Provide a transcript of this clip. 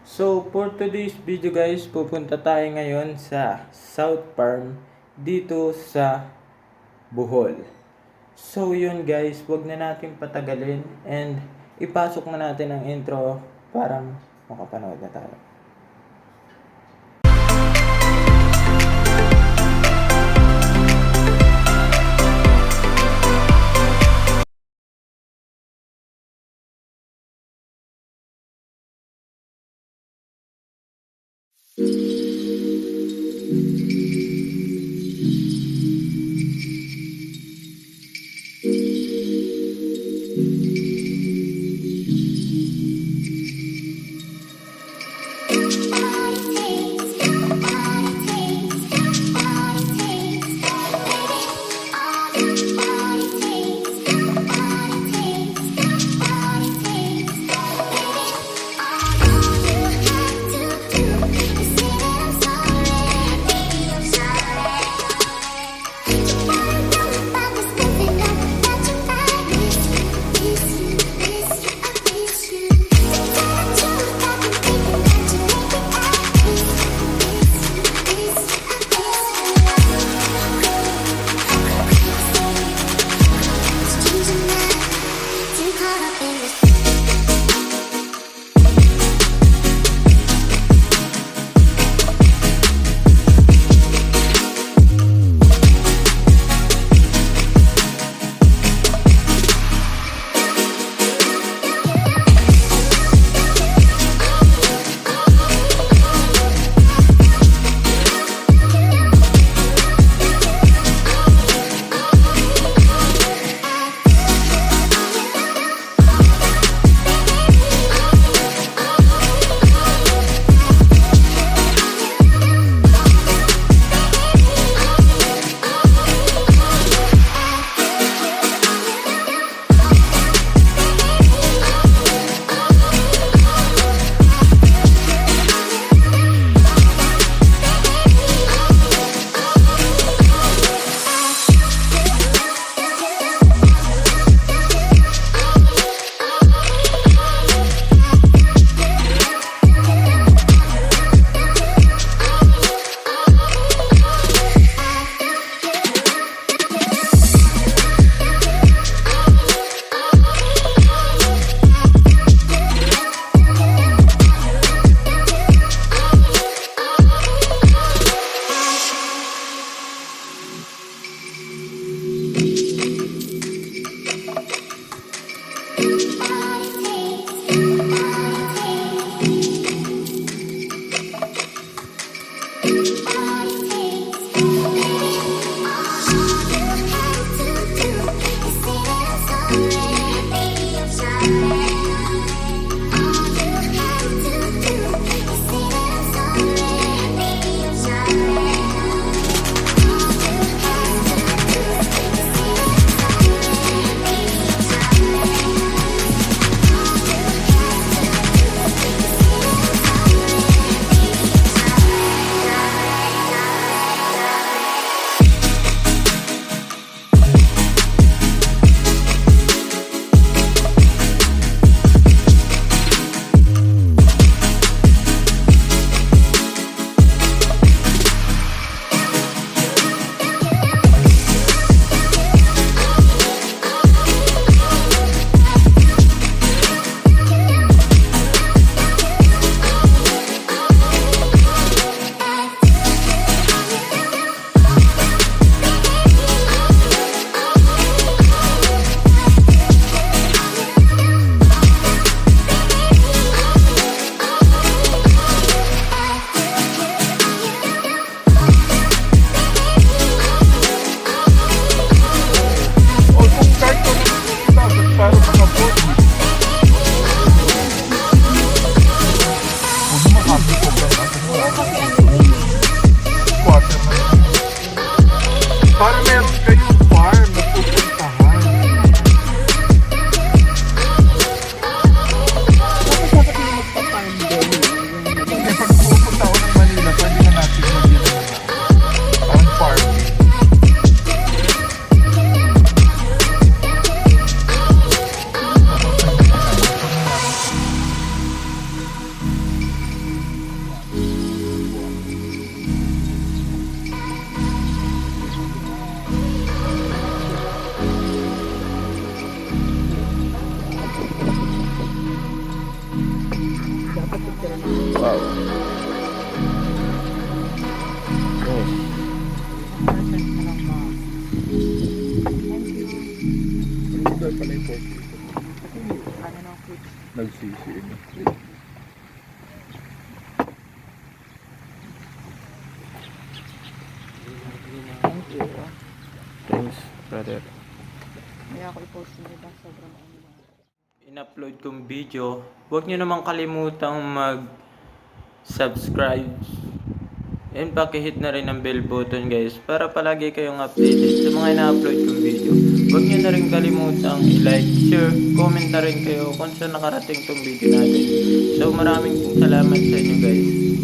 So, for today's video guys, pupunta tayo ngayon sa South Farm dito sa Bohol. So, yun guys, wag na natin patagalin and ipasok na natin ang intro para makapanood na tayo. Wow. Yes. Ano pala yung post? Nagsisi. Thank you. Thanks, brother. Kaya ako i-post yun, diba? Sobrang ano lang. In-upload kong video, huwag nyo naman kalimutang mag-subscribe. And pakihit na rin ang bell button guys para palagi kayong updated sa mga ina-upload kong video. Huwag nyo na rin kalimutang i-like, share, comment na rin kayo kung saan nakarating tong video natin. So maraming salamat sa inyo guys.